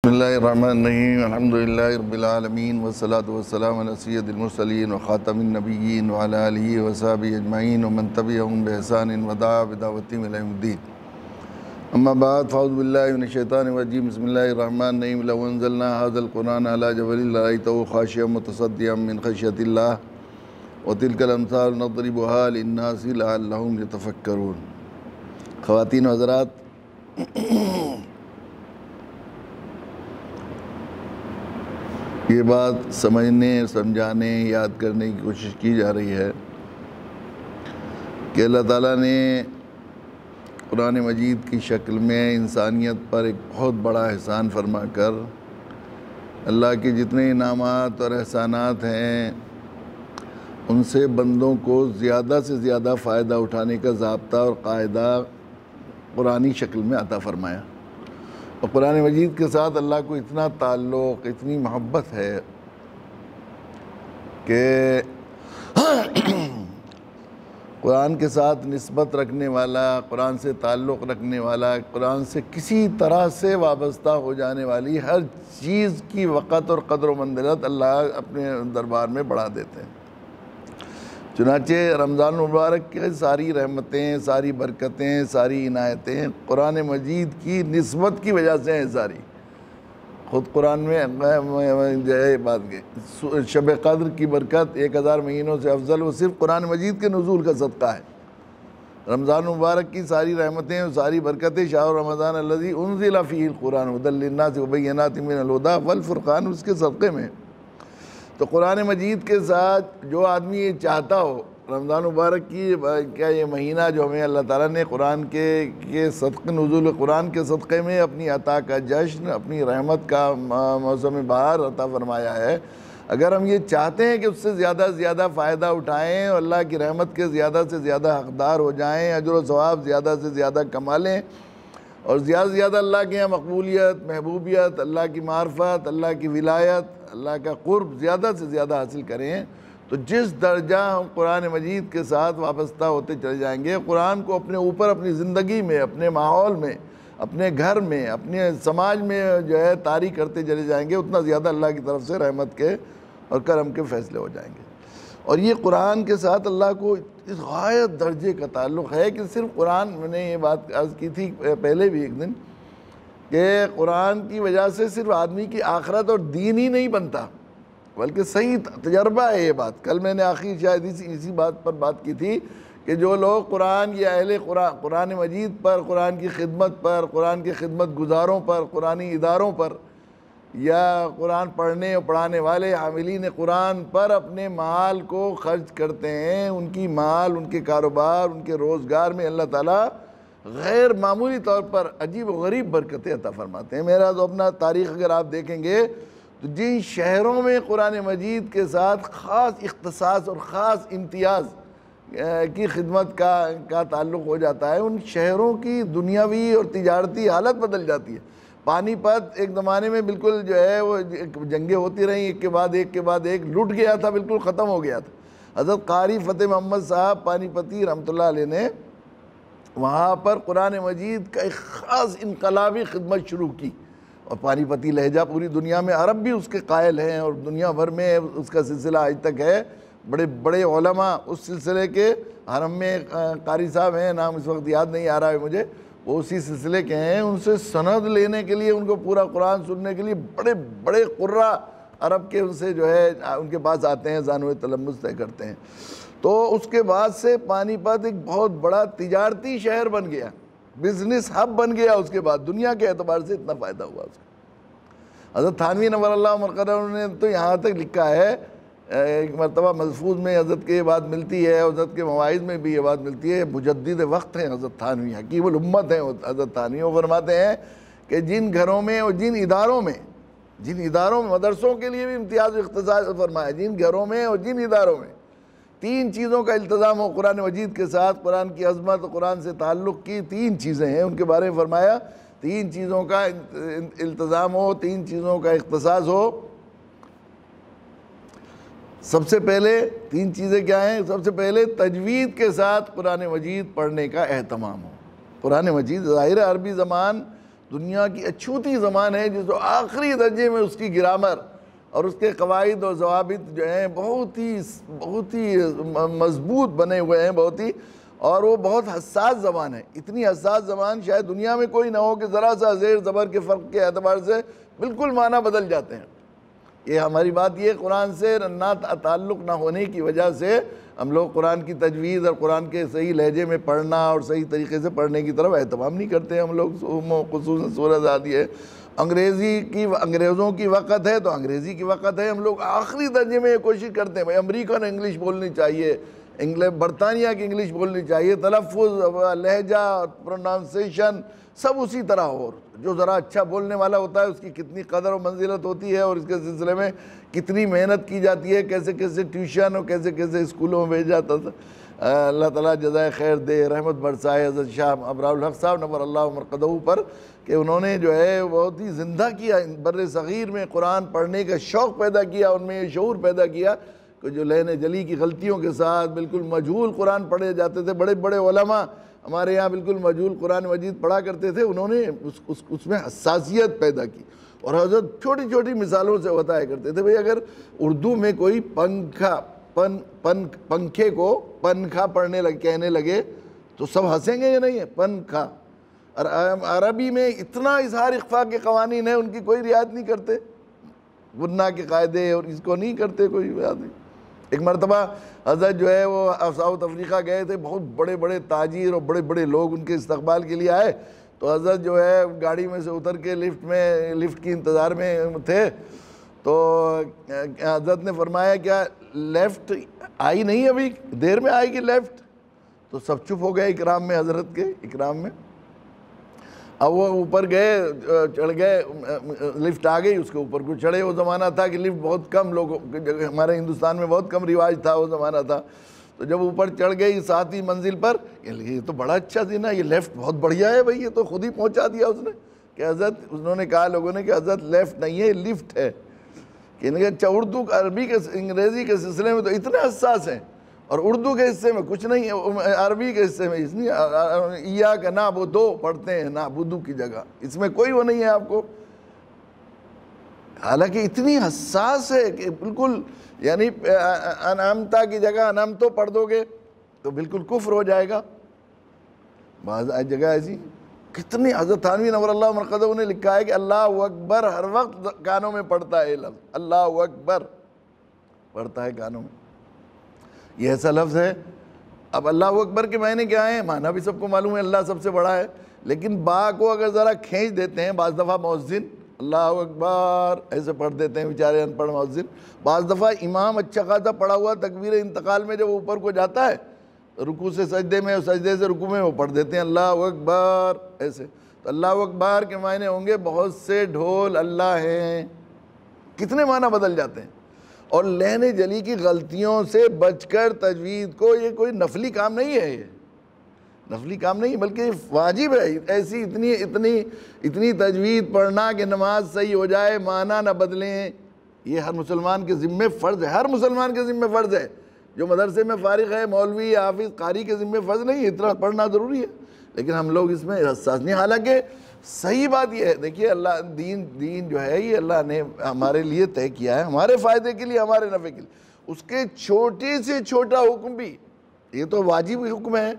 بسم اللہ الرحمن الرحیم الحمدللہ رب العالمین والصلاة والسلام علی سید المرسلین وخاتم النبیین وعلی آلہ وصحبہ اجمعین ومن تبعہم بإحسان ودعا بدعوتہم الی یوم الدین اما بعد فاعوذ باللہ من الشیطان الرجیم بسم اللہ الرحمن الرحیم لو انزلنا هذا القرآن على جبل لرأيته خاشعا متصدعا من خشیۃ اللہ وتلک الامثال نضربها للناس لعلهم يتفکرون۔ خواتین و حضرات، یہ بات سمجھنے، سمجھانے، یاد کرنے کی کوشش کی جا رہی ہے کہ اللہ تعالیٰ نے قرآن مجید کی شکل میں انسانیت پر ایک بہت بڑا احسان فرما کر اللہ کے جتنے انعامات اور احسانات ہیں ان سے بندوں کو زیادہ سے زیادہ فائدہ اٹھانے کا ضابطہ اور قاعدہ قرآنی شکل میں عطا فرمایا۔ اور قرآن مجید کے ساتھ اللہ کو اتنا تعلق، اتنی محبت ہے کہ قرآن کے ساتھ نسبت رکھنے والا، قرآن سے تعلق رکھنے والا، قرآن سے کسی طرح سے وابستہ ہو جانے والی ہر چیز کی وقت اور قدر و منزلت اللہ اپنے دربار میں بڑھا دیتے ہیں۔ چنانچہ رمضان المبارک کے ساری رحمتیں، ساری برکتیں، ساری عنایتیں قرآن مجید کی نسبت کی وجہ سے ہیں ساری۔ خود قرآن میں جو ہے بات کہ شب قدر کی برکت 1000 مہینوں سے افضل وہ صرف قرآن مجید کے نزول کا صدقہ ہے۔ رمضان المبارک کی ساری رحمتیں اور ساری برکتیں شہر رمضان الذی انزل فیہ القرآن ھدی للناس وبینات من الھدی والفرقان، اس کے صدقے میں۔ تو قرآن مجید کے ساتھ جو آدمی یہ چاہتا ہو، رمضان مبارک کی کیا یہ مہینہ جو ہمیں اللہ تعالیٰ نے قرآن کے صدقے، نزول قرآن کے صدقے میں اپنی عطا کا جشن، اپنی رحمت کا موسم بہار عطا فرمایا ہے، اگر ہم یہ چاہتے ہیں کہ اس سے زیادہ سے زیادہ فائدہ اٹھائیں اور اللہ کی رحمت کے زیادہ سے زیادہ حقدار ہو جائیں، اجر و ثواب زیادہ سے زیادہ کما لیں اور زیادہ سے زیادہ اللہ کے یہاں مقبولیت، محبوبیت، اللہ کی معرفت، اللہ کی ولایت، اللہ کا قرب زیادہ سے زیادہ حاصل کریں، تو جس درجہ ہم قرآن مجید کے ساتھ وابستہ ہوتے چلے جائیں گے، قرآن کو اپنے اوپر، اپنی زندگی میں، اپنے ماحول میں، اپنے گھر میں، اپنے سماج میں جو ہے طاری کرتے چلے جائیں گے، اتنا زیادہ اللہ کی طرف سے رحمت کے اور کرم کے فیصلے ہو جائیں گے۔ اور یہ قرآن کے ساتھ اللہ کو اس غایت درجے کا تعلق ہے کہ صرف قرآن، میں نے یہ بات عرض کی تھی پہلے بھی ایک دن، کہ قرآن کی وجہ سے صرف آدمی کی آخرت اور دین ہی نہیں بنتا، بلکہ صحیح تجربہ ہے یہ بات۔ کل میں نے آخری شاید اسی بات پر بات کی تھی کہ جو لوگ قرآن یا اہل قرآن مجید پر، قرآن کی خدمت پر، قرآن کے خدمت گزاروں پر، قرآنی اداروں پر، یا قرآن پڑھنے اور پڑھانے والے حاملین قرآن پر اپنے مال کو خرچ کرتے ہیں، ان کی مال، ان کے کاروبار، ان کے روزگار میں اللہ تعالیٰ غیر معمولی طور پر عجیب و غریب برکتیں عطا فرماتے ہیں۔ میرا تو اپنا تاریخ اگر آپ دیکھیں گے تو جن شہروں میں قرآن مجید کے ساتھ خاص اختصاص اور خاص امتیاز کی خدمت کا تعلق ہو جاتا ہے، ان شہروں کی دنیاوی اور تجارتی حالت بدل جاتی ہے۔ پانی پت ایک زمانے میں بالکل جو ہے وہ جنگیں ہوتی رہیں، ایک کے بعد ایک لٹ گیا تھا، بالکل ختم ہو گیا تھا۔ حضرت قاری فتح محمد صاحب پانی پتی رحمۃ اللہ علیہ نے وہاں پر قرآن مجید کا ایک خاص انقلابی خدمت شروع کی، اور پانی پتی لہجہ پوری دنیا میں عرب بھی اس کے قائل ہیں اور دنیا بھر میں اس کا سلسلہ آج تک ہے۔ بڑے بڑے علماء اس سلسلے کے، حرم میں قاری صاحب ہیں، نام اس وقت یاد نہیں آ رہا ہے مجھے، وہ اسی سلسلے کے ہیں، ان سے سند لینے کے لیے، ان کو پورا قرآن سننے کے لیے بڑے بڑے قراء عرب کے ان سے جو ہے ان کے پاس آتے ہیں، زانو تلمذ طے کرتے ہیں۔ تو اس کے بعد سے پانی پت ایک بہت بڑا تجارتی شہر بن گیا، بزنس ہب بن گیا۔ اس کے بعد دنیا کے اعتبار سے اتنا فائدہ ہوا اس کو۔ حضرت تھانوی نور اللہ مرقدہ نے تو یہاں تک لکھا ہے، ایک مرتبہ محفوظ میں حضرت کی یہ بات ملتی ہے، حضرت کے مواعظ میں بھی یہ بات ملتی ہے، مجدد وقت ہیں حضرت تھانوی، حکیم الامت ہیں حضرت تھانوی۔ وہ فرماتے ہیں کہ جن گھروں میں اور جن اداروں میں مدرسوں کے لیے بھی امتیاز و اختصاص فرمایا، جن گھروں میں اور جن اداروں میں 3 چیزوں کا التزام ہو قرآن مجید کے ساتھ، قرآن کی عظمت، قرآن سے تعلق کی 3 چیزیں ہیں، ان کے بارے میں فرمایا 3 چیزوں کا التزام ہو، 3 چیزوں کا اختصاص ہو۔ سب سے پہلے 3 چیزیں کیا ہیں؟ سب سے پہلے تجوید کے ساتھ قرآن مجید پڑھنے کا اہتمام ہو۔ قرآن مجید ظاہر عربی زبان دنیا کی اچھوتی زبان ہے جس کو آخری درجے میں اس کی گرامر اور اس کے قواعد اور ضوابط جو ہیں بہت ہی مضبوط بنے ہوئے ہیں، اور وہ بہت حساس زبان ہے۔ اتنی حساس زبان شاید دنیا میں کوئی نہ ہو کہ ذرا سا زیر زبر کے فرق کے اعتبار سے بالکل معنی بدل جاتے ہیں۔ یہ ہماری بات یہ قرآن سے نہ تعلق نہ ہونے کی وجہ سے ہم لوگ قرآن کی تجوید اور قرآن کے صحیح لہجے میں پڑھنا اور صحیح طریقے سے پڑھنے کی طرف اہتمام نہیں کرتے ہم لوگ، خصوصاً سورۃ آدی ہے۔ انگریزوں کی وقت ہے تو انگریزی کی وقت ہے، ہم لوگ آخری درجے میں یہ کوشش کرتے ہیں بھائی امریکن انگلش بولنی چاہیے، برطانیہ کی انگلش بولنی چاہیے، تلفظ، لہجہ، پروناؤنسیشن سب اسی طرح ہو۔ جو ذرا اچھا بولنے والا ہوتا ہے اس کی کتنی قدر و منزلت ہوتی ہے اور اس کے سلسلے میں کتنی محنت کی جاتی ہے، کیسے کیسے ٹیوشن اور کیسے کیسے اسکولوں میں بھیجا جاتا تھا۔ اللہ تعالیٰ جزائے خیر دے، رحمت برسائے حضرت شاہ ابرار الحق صاحب نور اللہ مرقدہ پر، کہ انہوں نے جو ہے بہت ہی زندہ کیا بر صغیر میں قرآن پڑھنے کا شوق پیدا کیا، ان میں یہ شعور پیدا کیا کہ جو لین جلی کی غلطیوں کے ساتھ بالکل مجہول قرآن پڑھے جاتے تھے، بڑے بڑے علماء ہمارے یہاں بالکل مجہول قرآن مجید پڑھا کرتے تھے، انہوں نے اس میں حساسیت پیدا کی، اور حضرت چھوٹی چھوٹی مثالوں سے بتایا کرتے تھے بھئی اگر اردو میں کوئی پنکھے کو پنکھا کہنے لگے تو سب ہنسیں گے یا نہیں ہے؟ پنکھا۔ اور عربی میں اتنا اظہار اخفاء کے قوانین ہیں، ان کی کوئی رعایت نہیں کرتے، غنہ کے قاعدے اور اس کو نہیں کرتے کوئی رعایت نہیں۔ ایک مرتبہ حضرت جو ہے وہ ساؤتھ افریقہ گئے تھے، بہت بڑے بڑے تاجر اور بڑے بڑے لوگ ان کے استقبال کے لیے آئے، تو حضرت جو ہے گاڑی میں سے اتر کے لفٹ کی انتظار میں تھے، تو حضرت نے فرمایا کیا لیفٹ آئی نہیں ابھی دیر میں آئے گی لیفٹ؟ تو سب چپ ہو گئے اکرام میں، حضرت کے اکرام میں۔ اب وہ اوپر گئے، چڑھ گئے، لفٹ آ گئی، اس کے اوپر کو چڑھے۔ وہ زمانہ تھا کہ لفٹ بہت کم لوگوں، ہمارے ہندوستان میں بہت کم رواج تھا، وہ زمانہ تھا۔ تو جب اوپر چڑھ گئی 7ویں منزل پر، یہ تو بڑا اچھا تھی نا، یہ لیفٹ بہت بڑھیا ہے بھائی، یہ تو خود ہی پہنچا دیا اس نے، کہ حضرت انہوں نے کہا لوگوں نے کہ حضرت لیفٹ نہیں ہے، یہ لفٹ ہے۔ کہ اچھا اردو عربی کے انگریزی کے سلسلے میں تو اتنے حساس ہیں، اور اردو کے حصے میں کچھ نہیں ہے، عربی کے حصے میں اس نہیں، ایاک نعبدو پڑھتے ہیں نعبدو کی جگہ، اس میں کوئی وہ نہیں ہے آپ کو۔ حالانکہ اتنی حساس ہے کہ بالکل، یعنی انعمتا کی جگہ انعمتو پڑھ دو گے تو بالکل کفر ہو جائے گا۔ بعض جگہ ایسی کتنی، حضرت تھانوی نور اللہ مرقدہ نے لکھا ہے کہ اللہ اکبر ہر وقت کانوں میں پڑھتا ہے، لفظ اللہ اکبر پڑھتا ہے کانوں میں، یہ ایسا لفظ ہے۔ اب اللہ اکبر کے معنی کیا ہیں؟ معنی بھی سب کو معلوم ہے، اللہ سب سے بڑا ہے، لیکن با کو اگر ذرا کھینچ دیتے ہیں، بعض دفعہ مؤذن اللہ اکبر ایسے پڑھ دیتے ہیں بیچارے ان پڑھ مؤذن، بعض دفعہ امام اچھا خاصا پڑھا ہوا تکبیر انتقال میں جب اوپر کو جاتا ہے رکوع سے سجدے میں اور سجدے سے رکوع میں وہ پڑھ دیتے ہیں اللہ اکبر ایسے۔ تو اللہ اکبر کے معنی ہوں گے بہت سے ڈھول اللہ ہیں، کتنے معنی بدل جاتے ہیں۔ اور لہن جلی کی غلطیوں سے بچ کر تجوید کو، یہ کوئی نفلی کام نہیں ہے، یہ نفلی کام نہیں بلکہ واجب ہے۔ ایسی اتنی تجوید پڑھنا کہ نماز صحیح ہو جائے، معنی نہ بدلیں، یہ ہر مسلمان کے ذمہ فرض ہے، ہر مسلمان کے ذمہ فرض ہے۔ جو مدرسے میں فارغ ہے، مولوی، حافظ، قاری کے ذمہ فرض نہیں ہے، اتنا پڑھنا ضروری ہے، لیکن ہم لوگ اس میں حساس نہیں۔ حالانکہ صحیح بات یہ ہے، دیکھیے اللہ دین جو ہے یہ اللہ نے ہمارے لیے طے کیا ہے، ہمارے فائدے کے لیے، ہمارے نفع کے لیے۔ اس کے چھوٹے سے چھوٹا حکم بھی، یہ تو واجب حکم ہے،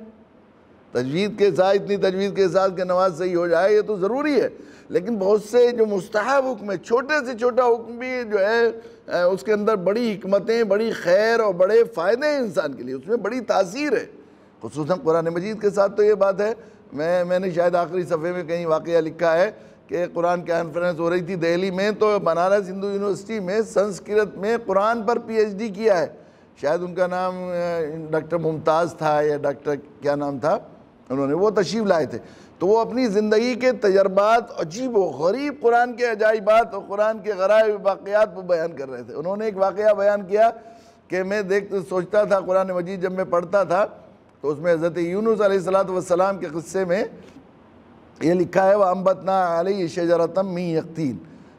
تجوید کے ساتھ، اتنی تجوید کے ساتھ کہ نماز صحیح ہو جائے، یہ تو ضروری ہے، لیکن بہت سے جو مستحب حکم ہے، چھوٹے سے چھوٹا حکم بھی جو ہے اس کے اندر بڑی حکمتیں، بڑی خیر اور بڑے فائدے ہیں انسان کے لیے، اس میں بڑی تاثیر ہے۔ خصوصاً قرآن مجید کے ساتھ تو یہ بات ہے، میں نے شاید آخری صفحے میں کہیں واقعہ لکھا ہے کہ قرآن کانفرنس ہو رہی تھی دہلی میں، تو بنارس ہندو یونیورسٹی میں سنسکرت میں قرآن پر پی ایچ ڈی کیا ہے، شاید ان کا نام ڈاکٹر ممتاز تھا یا ڈاکٹر کیا نام تھا، انہوں نے وہ تشریف لائے تھے، تو وہ اپنی زندگی کے تجربات، عجیب و غریب قرآن کے عجائبات اور قرآن کے غرائب واقعات کو بیان کر رہے تھے۔ انہوں نے ایک واقعہ بیان کیا کہ میں سوچتا تھا قرآن مجید جب میں پڑھتا تھا تو اس میں حضرت یونس علیہ السلام کے قصے میں یہ لکھا ہے وَأَنبَتْنَا عَلَيْهِ شَجَرَةً مِّن يَقْطِينٍ،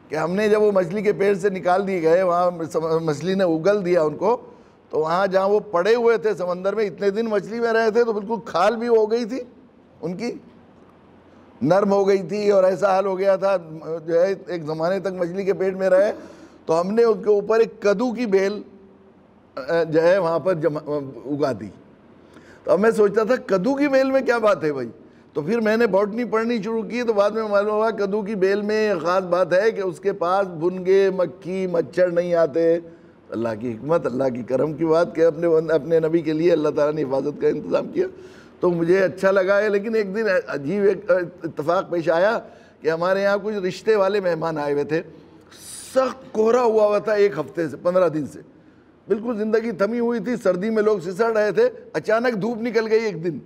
کہ ہم نے جب وہ مچھلی کے پیڑ سے نکال دیے گئے، وہاں مچھلی نے اگل دیا ان کو، تو وہاں جہاں وہ پڑے ہوئے تھے سمندر میں، اتنے دن مچھلی میں رہے تھے تو بالکل کھال بھی ہو گئی تھی ان کی، نرم ہو گئی تھی اور ایسا حال ہو گیا تھا جو ہے ایک زمانے تک مچھلی کے پیٹ میں رہے، تو ہم نے اس کے اوپر ایک کدو کی بیل جو ہے وہاں پر اگا دی۔ تو اب میں سوچتا تھا کدو کی بیل میں کیا بات ہے بھائی، تو پھر میں نے باٹنی پڑھنی شروع کی تو بعد میں معلوم ہوا کدو کی بیل میں خاص بات ہے کہ اس کے پاس بھنگے، مکھی، مچھر نہیں آتے۔ اللہ کی حکمت، اللہ کی کرم کی بات کہ اپنے نبی کے لیے اللہ تعالیٰ نے حفاظت کا انتظام کیا، تو مجھے اچھا لگا ہے۔ لیکن ایک دن عجیب ایک اتفاق پیش آیا کہ ہمارے یہاں کچھ رشتے والے مہمان آئے ہوئے تھے، سخت کوہرا ہوا تھا 1 ہفتے سے 15 دن سے، بالکل زندگی تھمی ہوئی تھی، سردی میں لوگ سسڑ رہے تھے، اچانک دھوپ نکل گئی ایک دن۔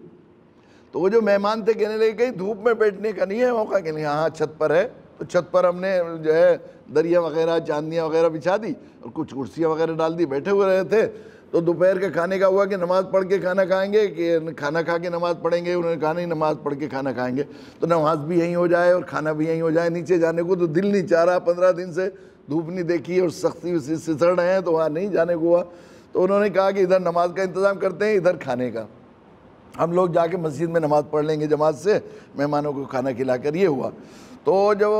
تو وہ جو مہمان تھے کہنے لگے کہ دھوپ میں بیٹھنے کا نہیں ہے موقع، کہ نہیں ہاں چھت پر ہے، تو چھت پر ہم نے جو ہے دریا وغیرہ چاندیاں وغیرہ بچھا دی اور کچھ کرسیاں وغیرہ ڈال دی، بیٹھے ہوئے رہے تھے۔ تو دوپہر کے کھانے کا ہوا کہ نماز پڑھ کے کھانا کھائیں گے کہ کھانا کھا کے نماز پڑھیں گے، انہوں نے کہا نہیں نماز پڑھ کے کھانا کھائیں گے، تو نماز بھی یہیں ہو جائے اور کھانا بھی یہیں ہو جائے، نیچے جانے کو تو دل نہیں چاہ رہا، 15 دن سے دھوپ نہیں دیکھی اور سختی سے سسڑ رہے ہیں تو وہاں نہیں جانے کو ہوا۔ تو انہوں نے کہا کہ ادھر نماز کا انتظام کرتے ہیں، ادھر کھانے کا، ہم لوگ جا کے مسجد میں نماز پڑھ لیں گے جماعت سے، مہمانوں کو کھانا کھلا کر۔ یہ ہوا تو جب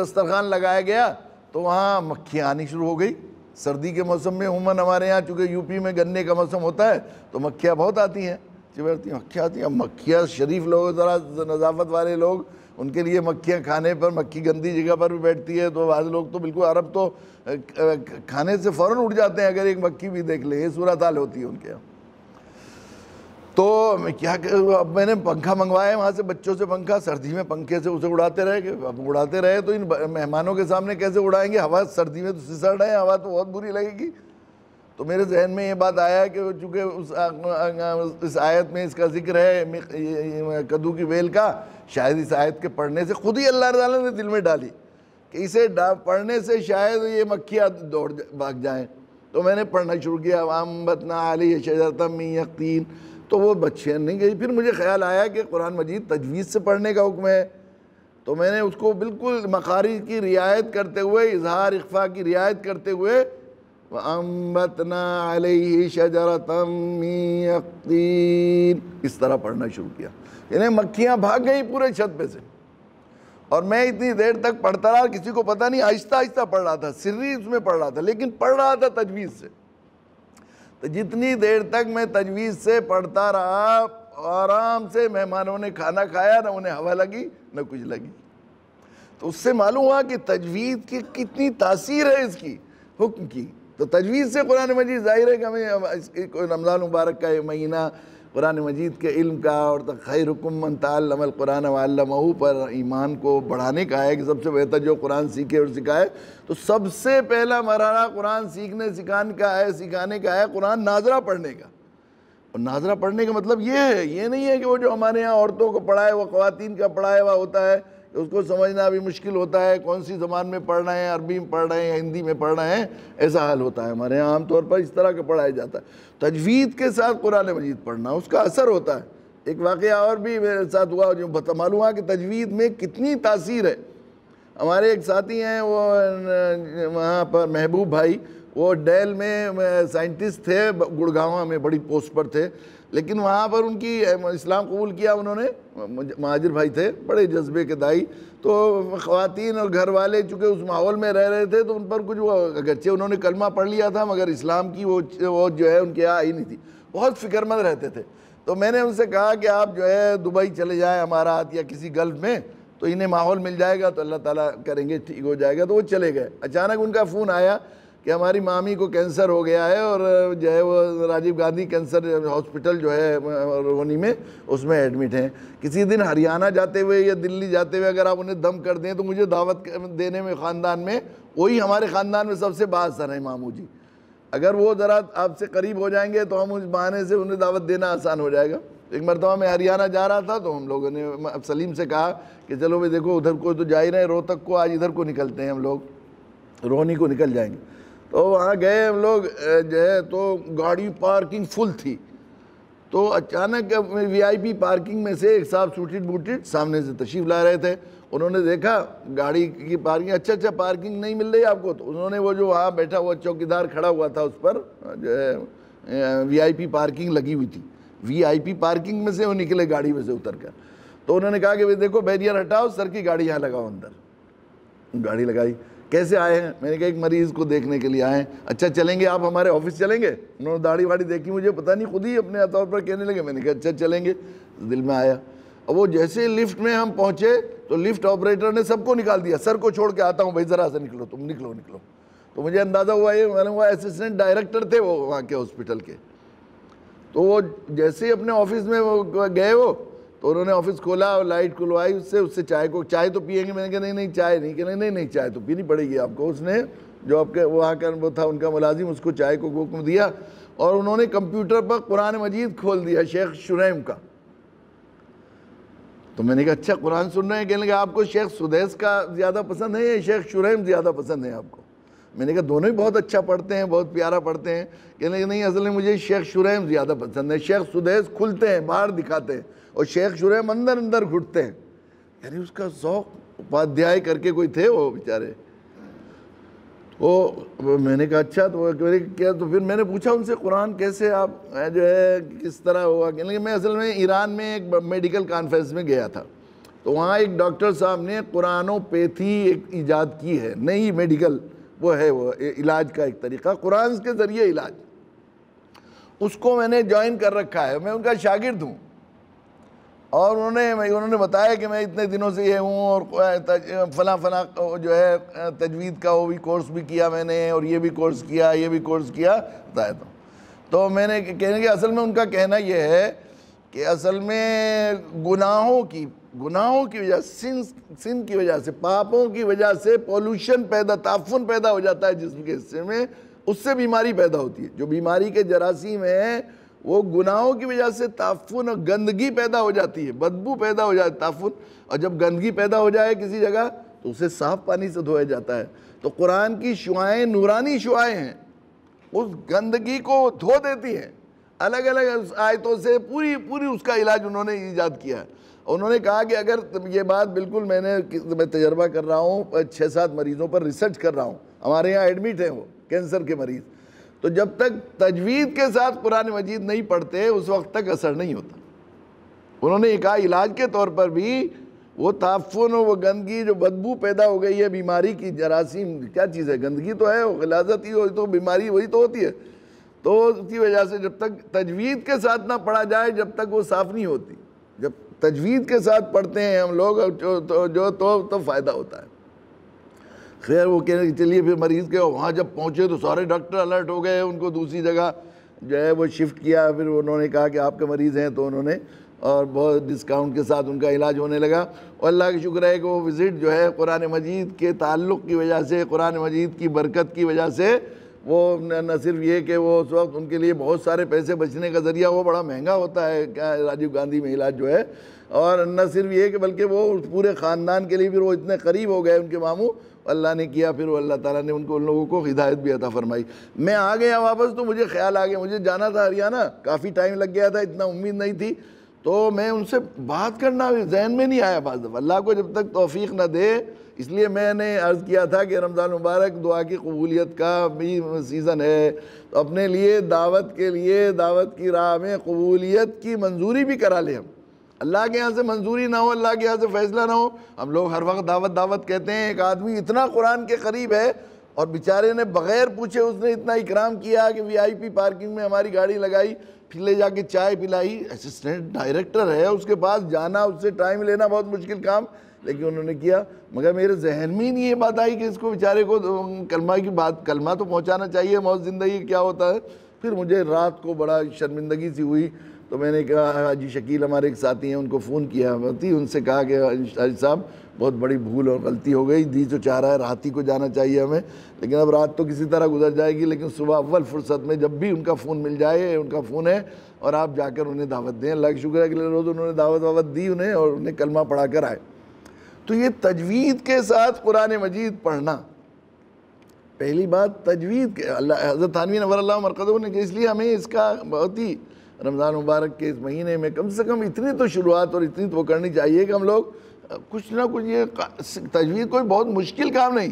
دسترخوان لگایا گیا تو وہاں مکھیاں آنی شروع ہو گئی۔ سردی کے موسم میں عموماً ہمارے یہاں چونکہ یو پی میں گنے کا موسم ہوتا ہے تو مکھیاں بہت آتی ہیں، مکھیاں آتی ہیں۔ اب مکھیاں شریف لوگ، ذرا نظافت والے لوگ، ان کے لیے مکھیاں کھانے پر، مکھی گندی جگہ پر بھی بیٹھتی ہے تو بعض لوگ تو بالکل عرب تو کھانے سے فوراً اٹھ جاتے ہیں اگر ایک مکھی بھی دیکھ لیں، یہ صورتحال ہوتی ہے ان کے یہاں۔ تو میں کیا کروں، اب میں نے پنکھا منگوایا وہاں سے، بچوں سے پنکھا، سردی میں پنکھے سے اسے اڑاتے رہے، کہ اب اڑاتے رہے تو ان مہمانوں کے سامنے کیسے اڑائیں گے، ہوا سردی میں تو سسڑ رہے ہیں، ہوا تو بہت بری لگے گی۔ تو میرے ذہن میں یہ بات آیا کہ چونکہ اس آیت میں اس کا ذکر ہے کدو کی بیل کا، شاید اس آیت کے پڑھنے سے خود ہی اللہ تعالیٰ نے دل میں ڈالی کہ اسے پڑھنے سے شاید یہ مکھیاں دوڑ بھاگ جائیں، تو میں نے پڑھنا شروع کیا، وَأَنبَتْنَا عَلَيْهِ شَجَرَةً مِّن يَقْطِينٍ، تو وہ بچے نہیں گئی۔ پھر مجھے خیال آیا کہ قرآن مجید تجوید سے پڑھنے کا حکم ہے، تو میں نے اس کو بالکل مخارج کی رعایت کرتے ہوئے، اظہار اخفاء کی رعایت کرتے ہوئے وَأَنبَتْنَا عَلَيْهِ شَجَرَةً مِّن يَقْطِينٍ اس طرح پڑھنا شروع کیا، یعنی مکھیاں بھاگ گئی پورے چھت پہ سے، اور میں اتنی دیر تک پڑھتا رہا، کسی کو پتہ نہیں، آہستہ آہستہ پڑھ رہا تھا، سری اس میں پڑھ رہا تھا، لیکن پڑھ رہا تھا تجوید سے۔ تو جتنی دیر تک میں تجوید سے پڑھتا رہا، آرام سے مہمانوں نے کھانا کھایا، نہ انہیں ہوا لگی نہ کچھ لگی۔ تو اس سے معلوم ہوا کہ تجوید کی کتنی تاثیر ہے اس کی، حکم کی۔ تو تجوید سے قرآن مجید ظاہر ہے کہ ہمیں رمضان مبارک کا یہ مہینہ قرآن مجید کے علم کا اور خیرکم من تعلم القرآن وعلمہ پر ایمان کو بڑھانے کا ہے کہ سب سے بہتر جو قرآن سیکھے اور سکھائے۔ تو سب سے پہلا مرحلہ قرآن سکھانے کا ہے قرآن ناظرہ پڑھنے کا۔ اور ناظرہ پڑھنے کا مطلب یہ ہے، یہ نہیں ہے کہ وہ جو ہمارے یہاں عورتوں کو پڑھائے، وہ خواتین کا پڑھایا ہوا ہوتا ہے، اس کو سمجھنا بھی مشکل ہوتا ہے، کون سی زبان میں پڑھ رہے ہیں، عربی میں پڑھ رہے ہیں، ہندی میں پڑھ رہے ہیں، ایسا حال ہوتا ہے ہمارے یہاں عام طور پر اس طرح کا پڑھایا جاتا ہے۔ تجوید کے ساتھ قرآن مجید پڑھنا، اس کا اثر ہوتا ہے۔ ایک واقعہ اور بھی میرے ساتھ ہوا جو معلوم ہوا کہ تجوید میں کتنی تاثیر ہے۔ ہمارے ایک ساتھی ہیں، وہ وہاں پر محبوب بھائی، وہ ڈیل میں سائنٹسٹ تھے، گڑگاواں میں بڑی پوسٹ پر تھے، لیکن وہاں پر ان کی اسلام قبول کیا انہوں نے، مہاجر بھائی تھے، بڑے جذبے کے دائی۔ تو خواتین اور گھر والے چونکہ اس ماحول میں رہ رہے تھے تو ان پر کچھ وہ، اگرچہ انہوں نے کلمہ پڑھ لیا تھا مگر اسلام کی وہ جو ہے ان کے یہاں آئی نہیں تھی، بہت فکر مند رہتے تھے۔ تو میں نے ان سے کہا کہ آپ جو ہے دبئی چلے جائیں، امارات یا کسی گلف میں، تو انہیں ماحول مل جائے گا تو اللہ تعالیٰ کریں گے ٹھیک ہو جائے گا۔ تو وہ چلے گئے۔ اچانک ان کا فون آیا کہ ہماری مامی کو کینسر ہو گیا ہے اور جو ہے وہ راجیو گاندھی کینسر ہاسپٹل جو ہے رونی میں، اس میں ایڈمٹ ہیں۔ کسی دن ہریانہ جاتے ہوئے یا دلی جاتے ہوئے اگر آپ انہیں دم کر دیں تو مجھے دعوت دینے میں خاندان میں، وہی ہمارے خاندان میں سب سے بااثر ہیں ماموں جی، اگر وہ ذرا آپ سے قریب ہو جائیں گے تو ہم اس بہانے سے انہیں دعوت دینا آسان ہو جائے گا۔ ایک مرتبہ میں ہریانہ جا رہا تھا تو ہم لوگوں نے سلیم سے کہا کہ چلو بھائی دیکھو ادھر کو تو جا ہی رہے، روہتک کو، آج ادھر کو نکلتے ہیں ہم لوگ، رونی کو نکل جائیں گے۔ تو وہاں گئے ہم لوگ جو ہے تو گاڑی پارکنگ فل تھی، تو اچانک وی آئی پی پارکنگ میں سے ایک صاحب سوٹڈ بوٹڈ سامنے سے تشریف لا رہے تھے۔ انہوں نے دیکھا گاڑی کی پارکنگ، اچھا پارکنگ نہیں مل رہی آپ کو، تو انہوں نے وہ جو وہاں بیٹھا ہوا چوکیدار کھڑا ہوا تھا اس پر جو ہے وی آئی پی پارکنگ لگی ہوئی تھی، وی آئی پی پارکنگ میں سے وہ نکلے گاڑی میں سے اتر کر، تو تو انہوں نے کہا کہ دیکھو بیریئر ہٹاؤ، سر کی گاڑی یہاں لگاؤ اندر۔ گاڑی لگائی۔ کیسے آئے ہیں؟ میں نے کہا ایک مریض کو دیکھنے کے لیے آئے ہیں۔ اچھا چلیں گے آپ ہمارے آفس چلیں گے؟ انہوں نے داڑھی واڑی دیکھی، مجھے پتہ نہیں، خود ہی اپنے طور پر کہنے لگے۔ میں نے کہا اچھا چلیں گے، دل میں آیا۔ اور وہ جیسے لفٹ میں ہم پہنچے تو لفٹ آپریٹر نے سب کو نکال دیا، سر کو چھوڑ کے آتا ہوں بھائی ذرا سے نکلو، تم نکلو۔ تو مجھے اندازہ ہوا یہ معلوم ہوا اسسٹنٹ ڈائریکٹر تھے وہ وہاں کے ہاسپٹل کے۔ تو وہ جیسے ہی اپنے آفس میں وہ گئے وہ، تو انہوں نے آفس کھولا اور لائٹ کھلوائی، اس سے چائے تو پیئیں گے؟ میں نے کہا نہیں چائے نہیں، کہ نہیں چائے تو پینی پڑے گی آپ کو۔ اس نے جو آپ کے وہاں کا وہ تھا ان کا ملازم، اس کو چائے کو حکم دیا، اور انہوں نے کمپیوٹر پر قرآن مجید کھول دیا شیخ شریم کا۔ تو میں نے کہا اچھا قرآن سن رہے ہیں؟ کہنے لگا آپ کو شیخ سدیس کا زیادہ پسند ہے یا شیخ شریم زیادہ پسند ہے آپ کو؟ میں نے کہا دونوں ہی بہت اچھا پڑھتے ہیں، بہت پیارا پڑھتے ہیں۔ کہنے لگا نہیں اصل میں مجھے شیخ شریم زیادہ پسند ہے، شیخ سدیس کھلتے ہیں باہر دکھاتے ہیں اور شیخ شریم اندر گھٹتے ہیں۔ یعنی اس کا ذوق، اپادھیائے کر کے کوئی تھے وہ بیچارے۔ تو میں نے کہا اچھا، تو پھر میں نے پوچھا ان سے قرآن کیسے آپ جو ہے کس طرح ہوا؟ کہنے لگے میں اصل میں ایران میں ایک میڈیکل کانفرنس میں گیا تھا، تو وہاں ایک ڈاکٹر صاحب نے قرآنوپیتھی ایک ایجاد کی ہے، نئی میڈیکل وہ ہے، وہ علاج کا ایک طریقہ، قرآن کے ذریعے علاج۔ اس کو میں نے جوائن کر رکھا ہے، میں ان کا شاگرد ہوں۔ اور انہوں نے بتایا کہ میں اتنے دنوں سے یہ ہوں، اور فلاں جو ہے تجوید کا وہ بھی کورس بھی کیا میں نے، اور یہ بھی کورس کیا بتایا تھا۔ تو میں نے کہنے کہ اصل میں ان کا کہنا یہ ہے کہ اصل میں گناہوں کی وجہ، سن کی وجہ سے، پاپوں کی وجہ سے پولوشن تعفن پیدا ہو جاتا ہے جسم کے حصے میں، اس سے بیماری پیدا ہوتی ہے۔ جو بیماری کے جراثیم ہیں وہ گناہوں کی وجہ سے تعفن اور گندگی پیدا ہو جاتی ہے، بدبو پیدا ہو جاتی ہے، تعفن۔ اور جب گندگی پیدا ہو جائے کسی جگہ تو اسے صاف پانی سے دھویا جاتا ہے۔ تو قرآن کی شعائیں نورانی شعائیں ہیں، اس گندگی کو دھو دیتی ہیں، الگ الگ آیتوں سے پوری اس کا علاج انہوں نے ایجاد کیا ہے۔ انہوں نے کہا کہ اگر یہ بات بالکل میں تجربہ کر رہا ہوں، 6-7 مریضوں پر ریسرچ کر رہا ہوں، ہمارے یہاں ایڈمٹ ہیں وہ کینسر کے مریض، تو جب تک تجوید کے ساتھ قرآن مجید نہیں پڑھتے اس وقت تک اثر نہیں ہوتا۔ انہوں نے کہا علاج کے طور پر بھی وہ تعفن اور وہ گندگی جو بدبو پیدا ہو گئی ہے، بیماری کی جراثیم، کیا چیز ہے گندگی تو ہے، وہ غلاظت ہی ہوئی تو بیماری وہی تو ہوتی ہے۔ تو اس کی وجہ سے جب تک تجوید کے ساتھ نہ پڑھا جائے جب تک وہ صاف نہیں ہوتی۔ جب تجوید کے ساتھ پڑھتے ہیں ہم لوگ تو فائدہ ہوتا ہے۔ خیر وہ کہنے کہ چلیے پھر مریض کے وہاں جب پہنچے تو سارے ڈاکٹر الرٹ ہو گئے، ان کو دوسری جگہ جو ہے وہ شفٹ کیا۔ پھر انہوں نے کہا کہ آپ کے مریض ہیں، تو انہوں نے اور بہت ڈسکاؤنٹ کے ساتھ ان کا علاج ہونے لگا۔ اور اللہ کا شکر ہے کہ وہ وزٹ جو ہے قرآن مجید کے تعلق کی وجہ سے، قرآن مجید کی برکت کی وجہ سے، وہ نہ صرف یہ کہ وہ اس وقت ان کے لیے بہت سارے پیسے بچنے کا ذریعہ، وہ بڑا مہنگا ہوتا ہے راجیو گاندھی میں علاج جو ہے، اور نہ صرف یہ کہ بلکہ وہ پورے خاندان کے لیے پھر وہ اتنے قریب ہو گئے ان کے ماموں، اللہ نے کیا، پھر وہ اللہ تعالیٰ نے ان لوگوں کو ہدایت بھی عطا فرمائی۔ میں آ گیا واپس تو مجھے خیال آ گیا، مجھے جانا تھا ہریانہ، کافی ٹائم لگ گیا تھا، اتنا امید نہیں تھی، تو میں ان سے بات کرنا ذہن میں نہیں آیا بعض دفعہ، اللہ کو جب تک توفیق نہ دے۔ اس لیے میں نے عرض کیا تھا کہ رمضان مبارک دعا کی قبولیت کا بھی سیزن ہے، تو اپنے لیے دعوت کے لیے، دعوت کی راہ میں قبولیت کی منظوری بھی کرا لیں ہم۔ اللہ کے یہاں سے منظوری نہ ہو، اللہ کے یہاں سے فیصلہ نہ ہو، ہم لوگ ہر وقت دعوت کہتے ہیں۔ ایک آدمی اتنا قرآن کے قریب ہے اور بیچارے نے بغیر پوچھے اس نے اتنا اکرام کیا کہ VIP پارکنگ میں ہماری گاڑی لگائی، پھر لے جا کے چائے پلائی۔ اسسٹنٹ ڈائریکٹر ہے، اس کے پاس جانا، اس سے ٹائم لینا بہت مشکل کام، لیکن انہوں نے کیا۔ مگر میرے ذہن میں نہیں یہ بات آئی کہ اس کو بیچارے کو کلمہ کی بات، کلمہ تو پہنچانا چاہیے، موت زندگی کیا ہوتا ہے۔ پھر مجھے رات کو بڑا شرمندگی سی ہوئی، تو میں نے کہا حاجی شکیل ہمارے ایک ساتھی ہیں، ان کو فون کیا، ان سے کہا کہ حاجی صاحب بہت بڑی بھول اور غلطی ہو گئی، دی تو چاہ رہا ہے رات ہی کو جانا چاہیے ہمیں، لیکن اب رات تو کسی طرح گزر جائے گی، لیکن صبح اول فرصت میں جب بھی ان کا فون مل جائے، ان کا فون ہے، اور آپ جا کر انہیں دعوت دیں۔ اللہ کا شکر ہے اگلے روز انہوں نے دعوت دی انہیں، اور انہیں کلمہ پڑھا کر آئے۔ تو یہ تجوید کے ساتھ قرآن مجید پڑھنا، پہلی بات تجوید کے، اللہ حضرت تھانوی نور اللہ مرقدہ نے کہ اس لیے ہمیں اس کا بہت ہی رمضان مبارک کے اس مہینے میں کم سے کم اتنی تو شروعات اور اتنی تو کرنی چاہیے کہ ہم لوگ کچھ نہ کچھ، یہ تجوید کوئی بہت مشکل کام نہیں،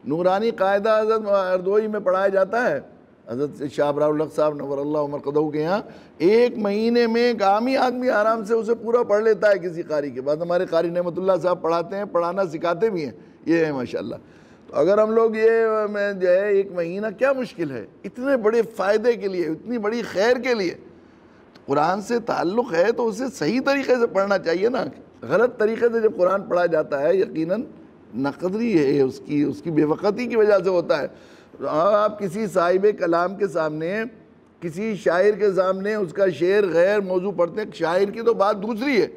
نورانی قاعدہ حضرت اردوئی میں پڑھایا جاتا ہے، حضرت شاہ ابرار الحق صاحب نور اللہ مرقدہ کے یہاں 1 مہینے میں ایک عامی آدمی آرام سے اسے پورا پڑھ لیتا ہے کسی قاری کے بعد. ہمارے قاری نعمت اللہ صاحب پڑھاتے ہیں, پڑھانا سکھاتے بھی ہیں, یہ ہے ماشاءاللہ. تو اگر ہم لوگ یہ میں جو ہے 1 مہینہ کیا مشکل ہے اتنے بڑے فائدے کے لیے, اتنی بڑی خیر کے لیے. قرآن سے تعلق ہے تو اسے صحیح طریقے سے پڑھنا چاہیے نا. غلط طریقے سے جب قرآن پڑھا جاتا ہے یقیناً ناقدری ہے اس کی بے وقتی کی وجہ سے ہوتا ہے. آپ کسی صاحب کلام کے سامنے, کسی شاعر کے سامنے اس کا شعر غیر موضوع پڑھتے ہیں. شاعر کی تو بات دوسری ہے.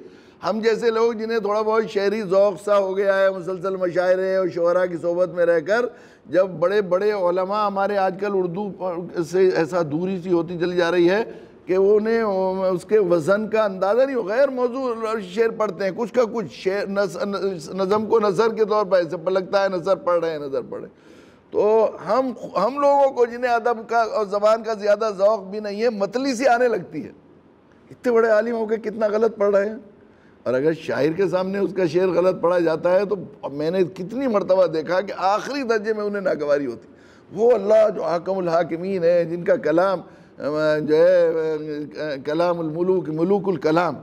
ہم جیسے لوگ جنہیں تھوڑا بہت شعری ذوق سا ہو گیا ہے, مسلسل مشاعرے اور شعراء کی صحبت میں رہ کر, جب بڑے بڑے علماء ہمارے آج کل اردو سے ایسا دوری سی ہوتی چلی جا رہی ہے کہ انہیں اس کے وزن کا اندازہ نہیں ہو, غیر موضوع شعر پڑھتے ہیں. کچھ کا کچھ شعر نظم کو نثر کے طور پر ایسے لگتا ہے نثر پڑھ رہے ہیں. تو ہم لوگوں کو جنہیں ادب کا اور زبان کا زیادہ ذوق بھی نہیں ہے, متلی سی آنے لگتی ہے. اتنے بڑے عالم ہو کے کتنا غلط پڑھ رہے ہیں. اور اگر شاعر کے سامنے اس کا شعر غلط پڑھا جاتا ہے تو میں نے کتنی مرتبہ دیکھا کہ آخری درجے میں انہیں ناگواری ہوتی. وہ اللہ جو حاکم الحاکمین ہے, جن کا کلام جو ہے کلام الملوک, ملوک الکلام,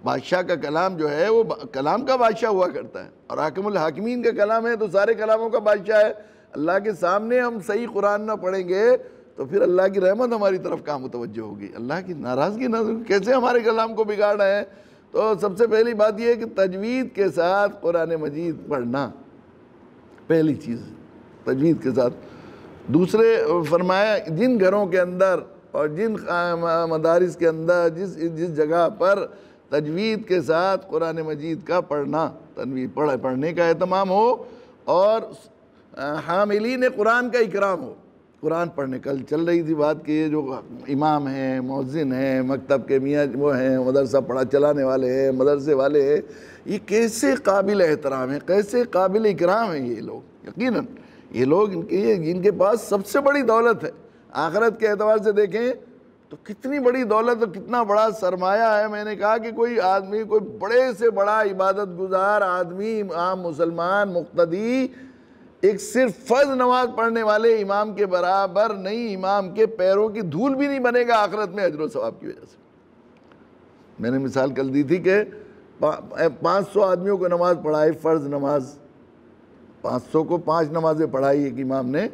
بادشاہ کا کلام جو ہے وہ کلام کا بادشاہ ہوا کرتا ہے, اور حاکم الحاکمین کا کلام ہے تو سارے کلاموں کا بادشاہ ہے. اللہ کے سامنے ہم صحیح قرآن نہ پڑھیں گے تو پھر اللہ کی رحمت ہماری طرف کہاں متوجہ ہوگی, اللہ کی ناراضگی کیسے ہمارے کلام کو بگاڑ رہے ہیں. تو سب سے پہلی بات یہ ہے کہ تجوید کے ساتھ قرآن مجید پڑھنا, پہلی چیز تجوید کے ساتھ. دوسرے فرمایا جن گھروں کے اندر اور جن مدارس کے اندر جس جگہ پر تجوید کے ساتھ قرآن مجید کا پڑھنا, پڑھنے کا اہتمام ہو اور حاملین قرآن کا اکرام ہو. قرآن پڑھنے, کل چل رہی تھی بات کہ یہ جو امام ہیں, مؤذن ہیں, مکتب کے میاں وہ ہیں, مدرسہ چلانے والے ہیں, مدرسے والے ہیں, یہ کیسے قابل احترام ہیں, کیسے قابل اکرام ہیں یہ لوگ. یقیناً یہ لوگ ان کے پاس سب سے بڑی دولت ہے. آخرت کے اعتبار سے دیکھیں تو کتنی بڑی دولت اور کتنا بڑا سرمایہ ہے. میں نے کہا کہ کوئی آدمی, کوئی بڑے سے بڑا عبادت گزار آدمی, عام مسلمان مقتدی, ایک صرف فرض نماز پڑھنے والے امام کے برابر نہیں, امام کے پیروں کی دھول بھی نہیں بنے گا آخرت میں اجر و ثواب کی وجہ سے. میں نے مثال کل دی تھی کہ 500 آدمیوں کو نماز پڑھائی, فرض نماز 500 کو 5 نمازیں پڑھائی ایک امام نے,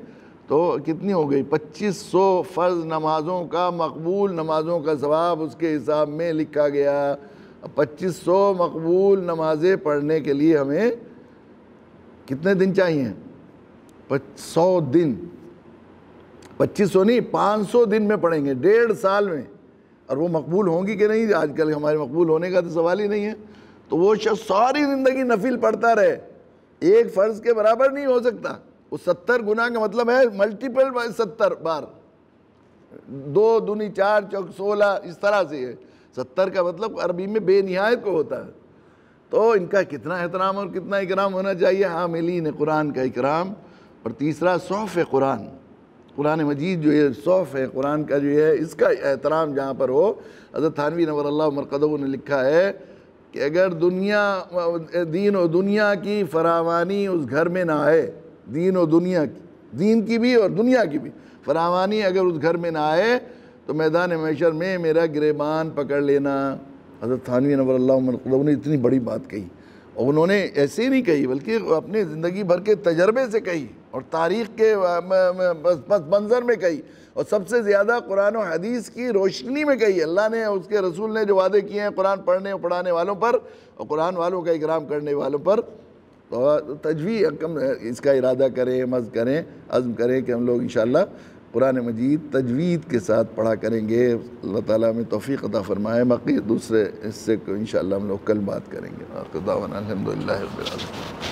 تو کتنی ہو گئی 2500 فرض نمازوں کا, مقبول نمازوں کا ثواب اس کے حساب میں لکھا گیا. 2500 مقبول نمازیں پڑھنے کے لیے ہمیں کتنے دن چاہیے؟ 100 دن. 2500 نہیں 500 دن میں پڑھیں گے, 1.5 سال میں. اور وہ مقبول ہوں گی کہ نہیں, آج کل ہمارے مقبول ہونے کا تو سوال ہی نہیں ہے. تو وہ شخص ساری زندگی نفل پڑھتا رہے, ایک فرض کے برابر نہیں ہو سکتا. وہ 70 گناہ کا مطلب ہے ملٹیپل 70 بار, 2 دونی 4 چوک 16, اس طرح سے ہے. 70 کا مطلب عربی میں بے نہایت کو ہوتا ہے. تو ان کا کتنا احترام اور کتنا اکرام ہونا چاہیے, حاملین قرآن کا اکرام. اور تیسرا صحف قرآن, قرآن مجید جو یہ صحف ہے قرآن کا جو ہے, اس کا احترام جہاں پر ہو. حضرت تھانوی نور اللہ مرقدہ نے لکھا ہے کہ اگر دین و دنیا کی فراوانی اس گھر میں نہ آئے, دین و دنیا کی, دین کی بھی اور دنیا کی بھی فراوانی اگر اس گھر میں نہ آئے تو میدان محشر میں میرا گریبان پکڑ لینا. حضرت تھانوی نور اللہ مرقدہ نے اتنی بڑی بات کہی, اور انہوں نے ایسے ہی نہیں کہی بلکہ اپنے زندگی بھر کے تجربے سے کہی اور تاریخ کے پس منظر میں کہی, اور سب سے زیادہ قرآن و حدیث کی روشنی میں کہی. اللہ نے اور اس کے رسول نے جو وعدے کیے ہیں قرآن پڑھنے اور پڑھانے والوں پر اور قرآن والوں کا اکرام کرنے والوں پر, تو تجوید اس کا ارادہ کریں, عزم کریں کہ ہم لوگ انشاءاللہ قرآن مجید تجوید کے ساتھ پڑھا کریں گے. اللہ تعالیٰ ہمیں توفیق عطا فرمائے. باقی دوسرے حصے کو انشاءاللہ ہم لوگ کل بات کریں گے. الحمدللہ رب العالمین.